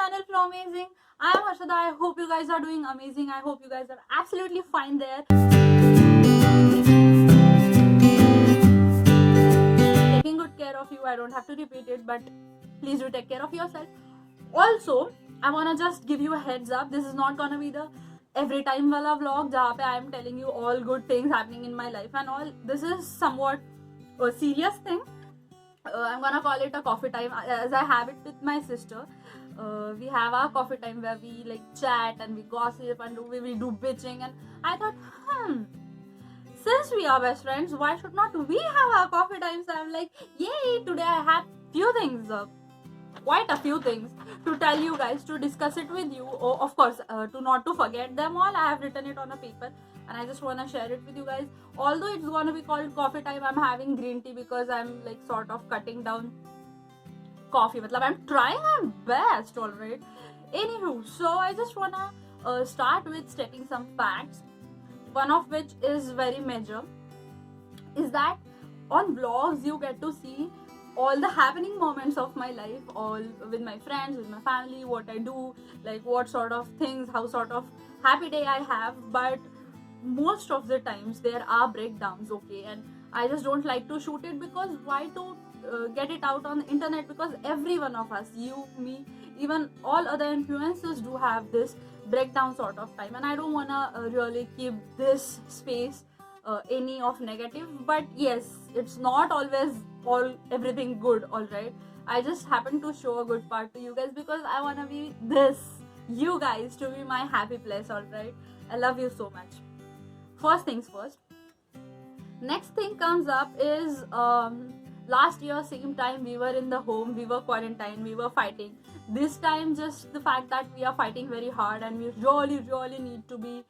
channel Flow Amazing. I am Harshada. I hope you guys are doing amazing. I hope you guys are absolutely fine there. Taking good care of you. I don't have to repeat it, but please do take care of yourself. Also, I wanna just give you a heads up. This is not gonna be the every time wala vlog जहाँ पे I am telling you all good things happening in my life and all. This is somewhat a serious thing. I'm gonna call it a coffee time as I have it with my sister. We have our coffee time where we like chat and we gossip and we do bitching, and I thought, since we are best friends, why should not we have our coffee times? I'm like, yay, today I have few things, quite a few things to tell you guys, to discuss it with you. Oh, of course, to not to forget them all, I have written it on a paper and I just want to share it with you guys. Although it's going to be called coffee time, I'm having green tea because I'm like sort of cutting down coffee. I'm trying my best, alright. Anywho, so I just want to start with stating some facts, one of which is very major, is that on vlogs you get to see all the happening moments of my life, all with my friends, with my family, what I do, like what sort of things, how sort of happy day I have. But most of the times there are breakdowns, okay, and I just don't like to shoot it because why to get it out on the internet, because every one of us, you, me, even all other influencers do have this breakdown sort of time, and I don't want to really keep this space any of negative. But yes, it's not always all everything good, all right. I just happen to show a good part to you guys because I want to be this, you guys to be my happy place, all right. I love you so much. First things first, next thing comes up is last year same time we were in the home, we were quarantined, we were fighting. This time just the fact that we are fighting very hard and we really need to be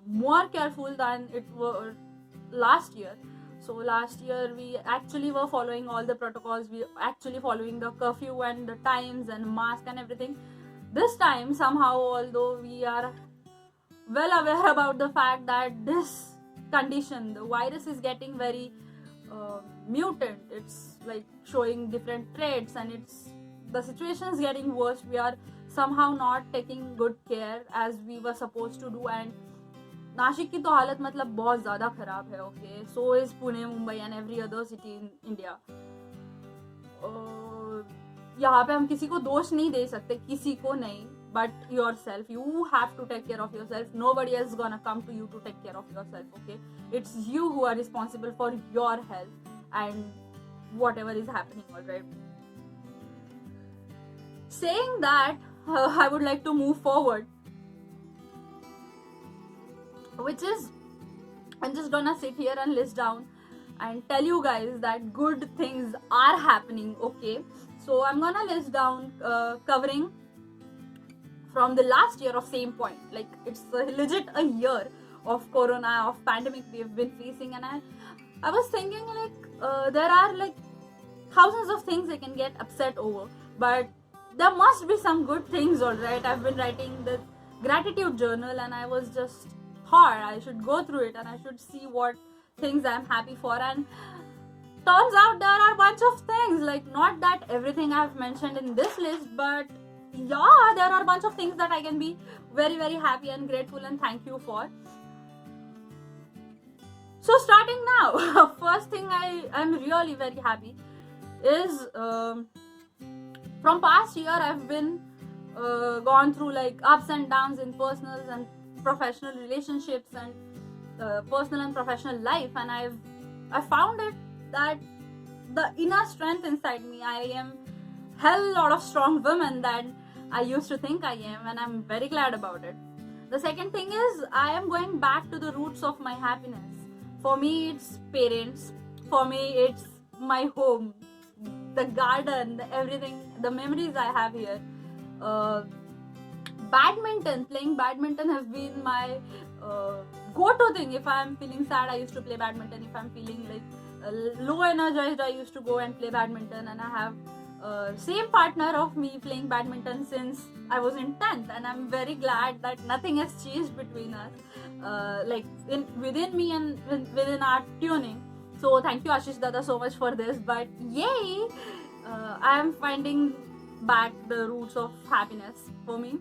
more careful than it were last year. So last year we actually were following all the protocols, we actually following the curfew and the times and mask and everything. This time somehow, although we are well aware about the fact that this condition, the virus is getting very mutant, it's like showing different traits and the situation is getting worse, we are somehow not taking good care as we were supposed to do. And Nashik की तो हालत मतलब बहुत ज़्यादा ख़राब है, okay. So is Pune, Mumbai and every other city in India. यहाँ पे हम किसी को दोष नहीं दे सकते, किसी को नहीं, but yourself, you have to take care of yourself. Nobody else gonna come to you to take care of yourself, okay. It's you who are responsible for your health and whatever is happening, all right. Saying that, I would like to move forward, which is, I'm just gonna sit here and list down and tell you guys that good things are happening, okay. So I'm gonna list down covering from the last year of same point, like it's legit a year of corona, of pandemic we've been facing. And I was thinking like there are like thousands of things I can get upset over, but there must be some good things, all right. I've been writing the gratitude journal and I was just thought I should go through it and I should see what things I'm happy for, and turns out there are a bunch of things, like not that everything I've mentioned in this list, but yeah, there are a bunch of things that I can be very happy and grateful and thank you for. So starting now, first thing I'm really very happy is from past year I've been gone through like ups and downs in personal and professional relationships and personal and professional life, and I found it that the inner strength inside me, I am hell lot of strong woman than I used to think I am, and I'm very glad about it. The second thing is I am going back to the roots of my happiness. For me it's parents, for me it's my home, the garden, the everything, the memories I have here. Badminton, playing badminton has been my go-to thing. If I'm feeling sad, I used to play badminton. If I'm feeling like low energized, I used to go and play badminton. And I have same partner of me playing badminton since I was in 10th, and I'm very glad that nothing has changed between us, like within me and within our tuning. So thank you Ashish Dada so much for this. But yay, I am finding back the roots of happiness for me.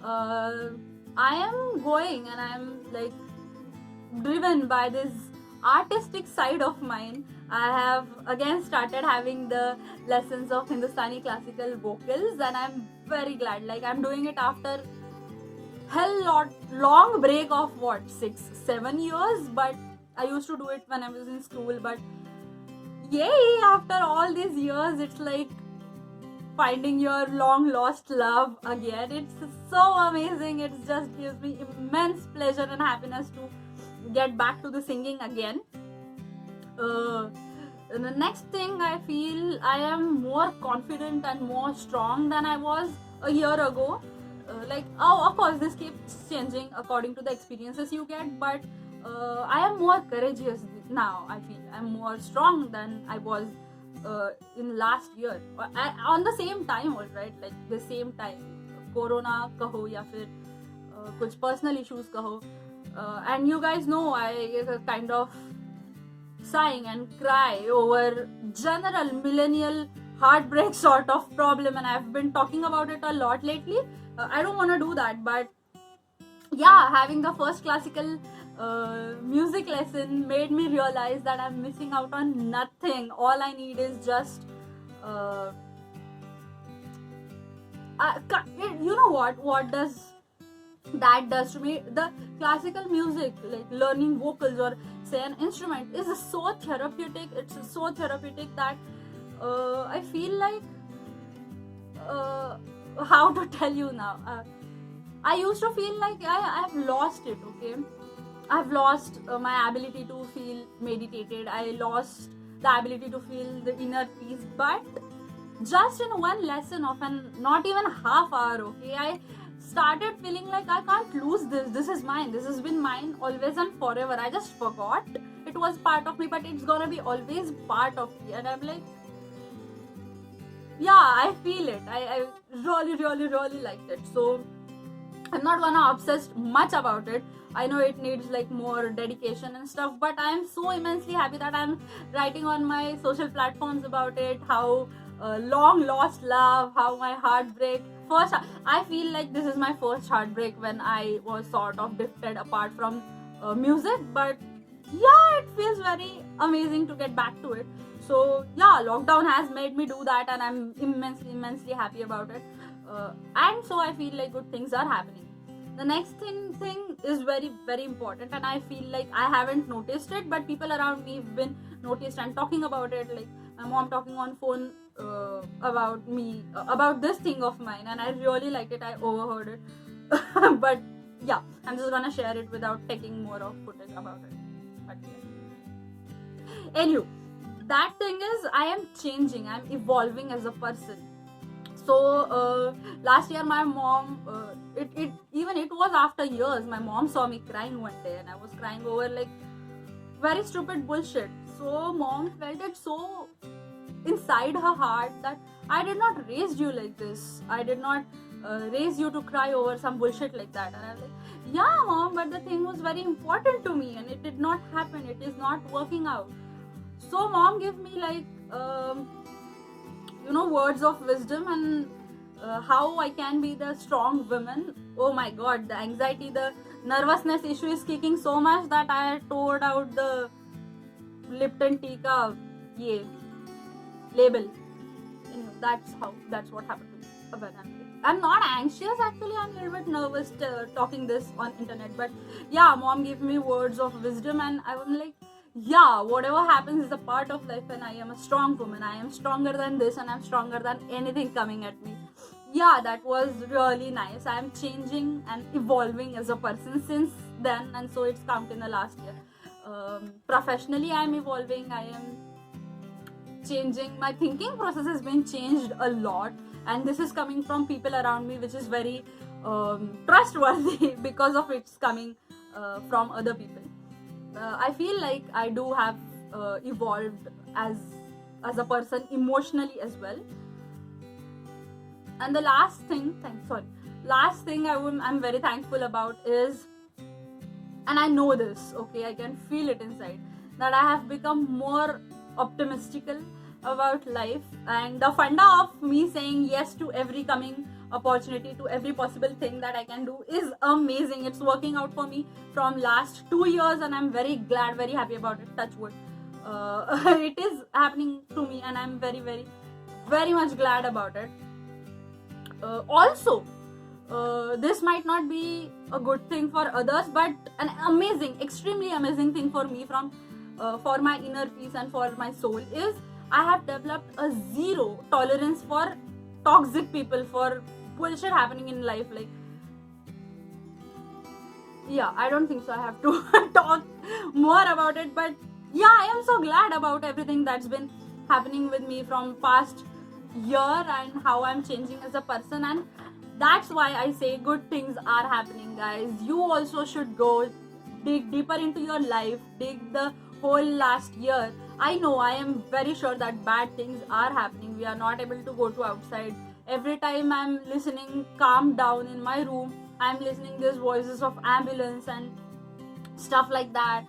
I am going and I'm like driven by this artistic side of mine. I have again started having the lessons of Hindustani classical vocals, and I'm very glad. Like, I'm doing it after long break of what, 6-7 years, but I used to do it when I was in school. But yay, after all these years, it's like finding your long lost love again. It's so amazing. It just gives me immense pleasure and happiness to get back to the singing again. The next thing, I feel I am more confident and more strong than I was a year ago. Of course, this keeps changing according to the experiences you get, but I am more courageous now. I feel I'm more strong than I was in last year. On the same time, all right, like the same time, Corona kaho ya fir kuch personal issues kaho, and you guys know I kind of sighing and cry over general millennial heartbreak sort of problem, and I've been talking about it a lot lately. I don't want to do that, but yeah, having the first classical music lesson made me realize that I'm missing out on nothing. All I need is just you know what does that does to me. The classical music, like learning vocals or say an instrument, is so therapeutic. It's so therapeutic that I feel like how to tell you now. I used to feel like I've lost it. Okay, I've lost my ability to feel meditated. I lost the ability to feel the inner peace. But just in one lesson of not even half hour, okay, I started feeling like I can't lose this. This is mine. This has been mine always and forever. I just forgot it was part of me, but it's gonna be always part of me. And I'm like, yeah, I feel it. I really liked it. So I'm not gonna obsess much about it. I know it needs like more dedication and stuff, but I'm so immensely happy that I'm writing on my social platforms about it. How long lost love, how my heartbreak. First, I feel like this is my first heartbreak when I was sort of drifted apart from music, but yeah, it feels very amazing to get back to it. So yeah, lockdown has made me do that, and I'm immensely happy about it. And so I feel like good things are happening. The next thing is very important, and I feel like I haven't noticed it, but people around me have been noticed and talking about it. Like my mom talking on phone about me, about this thing of mine, and I really liked it. I overheard it. But yeah, I'm just gonna share it without taking more of footage about it. But yeah. Anyway, that thing is, I am changing, I'm evolving as a person. So last year my mom, it was after years, my mom saw me crying one day, and I was crying over like very stupid bullshit. So mom felt it so inside her heart that I did not raise you like this. I did not raise you to cry over some bullshit like that. And I'm like, yeah mom, but the thing was very important to me and it did not happen. It is not working out. So mom gave me like words of wisdom, and how I can be the strong woman. Oh my god, the anxiety, the nervousness issue is kicking so much that I tore out the Lipton tea ka label. That's what happened to me when I'm not anxious actually. I'm a little bit nervous talking this on internet, but yeah, mom gave me words of wisdom, and I was like, yeah, whatever happens is a part of life, and I am a strong woman. I am stronger than this, and I'm stronger than anything coming at me. Yeah, that was really nice. I am changing and evolving as a person since then, and so it's come in the last year. Professionally, I am evolving. I am changing. My thinking process has been changed a lot, and this is coming from people around me, which is very trustworthy because of it's coming from other people. I feel like I do have evolved as a person emotionally as well. And the last thing I'm very thankful about is, and I know this, okay, I can feel it inside, that I have become more optimistical. about life, and the funda of me saying yes to every coming opportunity, to every possible thing that I can do is amazing. It's working out for me from last 2 years, and I'm very glad, very happy about it. Touch wood. It is happening to me, and I'm very, very, very much glad about it. Also, this might not be a good thing for others, but an amazing, extremely amazing thing for me, from for my inner peace and for my soul, is I have developed a zero tolerance for toxic people, for bullshit happening in life. Like, yeah, I don't think so I have to talk more about it, but yeah, I am so glad about everything that's been happening with me from past year, and how I'm changing as a person. And that's why I say good things are happening, guys. You also should go dig deeper into your life, dig the whole last year. I know, I am very sure that bad things are happening. We are not able to go to outside. Every time I'm listening calm down in my room, I'm listening these voices of ambulance and stuff like that.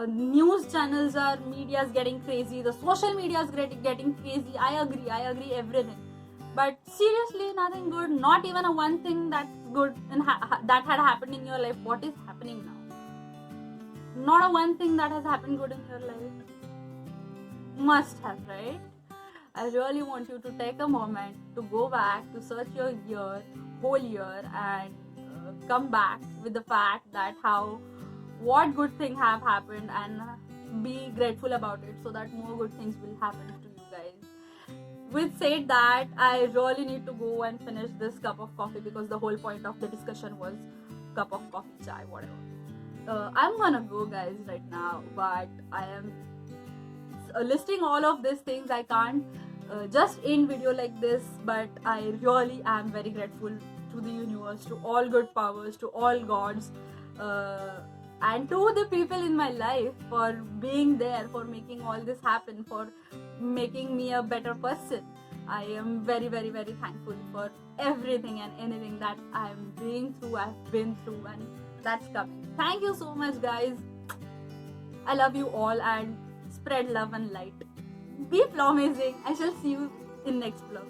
News channels, are media is getting crazy, the social media is getting crazy. I agree everything, but seriously, nothing good, not even a one thing that's good and that had happened in your life. What is happening now? Not a one thing that has happened good in your life. Must have, right? I really want you to take a moment to go back to search your whole year, and come back with the fact that what good thing have happened, and be grateful about it, so that more good things will happen to you guys. With said that, I really need to go and finish this cup of coffee, because the whole point of the discussion was cup of coffee, chai, whatever. I'm gonna go, guys, right now, but I am listing all of these things. I can't just in video like this, but I really am very grateful to the universe, to all good powers, to all gods, and to the people in my life for being there, for making all this happen, for making me a better person. I am very, very, very thankful for everything and anything that I'm being through, I've been through, and that's coming. Thank you so much, guys. I love you all, and spread love and light. Be amazing. I shall see you in next vlog.